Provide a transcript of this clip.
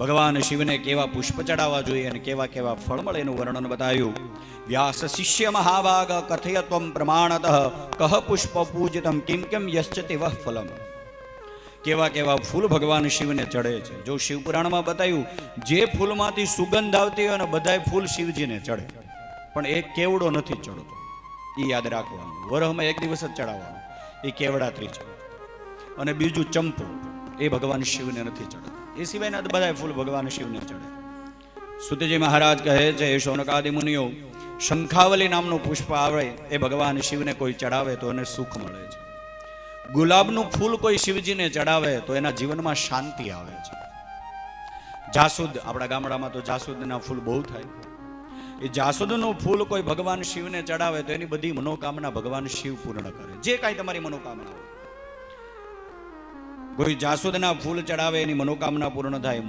ભગવાન શિવને કેવા પુષ્પ ચડાવવા જોઈએ અને કેવા કેવા ફળ મળે એનું વર્ણન બતાવ્યું. વ્યાસ શિષ્ય મહાભાગ કથયત્વમ પ્રમાણતઃ કહ પુષ્પ પૂજિતમ કિમ કિમ યશ્ચતિ વહ ફલમ. કેવા કેવા ફૂલ ભગવાન શિવને ચડે છે. જો શિવપુરાણમાં બતાવ્યું જે ફૂલમાંથી સુગંધ આવતી હોય ને બધાય ફૂલ શિવજીને ચડે, પણ એક કેવડો નથી ચડતો, એ યાદ રાખવાનું. વરહમાં એક દિવસ જ ચડાવવાનું, એ કેવડાત્રી છે. અને બીજું ચંપો, એ ભગવાન શિવને નથી ચડતા. એ સિવાયના બધા ફૂલ ભગવાન શિવને ચડે. સુતજી મહારાજ કહે છે, એ શૌનકાદિ મુનિઓ, શંખાવલી નામનું પુષ્પ આવે એ ભગવાન શિવને કોઈ ચડાવે તો એને સુખ મળે છે. ગુલાબનું ફૂલ કોઈ શિવજીને ચડાવે તો એના જીવનમાં શાંતિ આવે છે. જાસૂદ, આપણા ગામડામાં તો જાસૂદના ફૂલ બહુ થાય. એ જાસૂદનું ફૂલ કોઈ ભગવાન શિવને ચડાવે તો એની બધી મનોકામના ભગવાન શિવ પૂર્ણ કરે. જે કાંઈ તમારી મનોકામના હોય, કોઈ જાસૂદના ફૂલ ચડાવે એની મનોકામના પૂર્ણ થાય.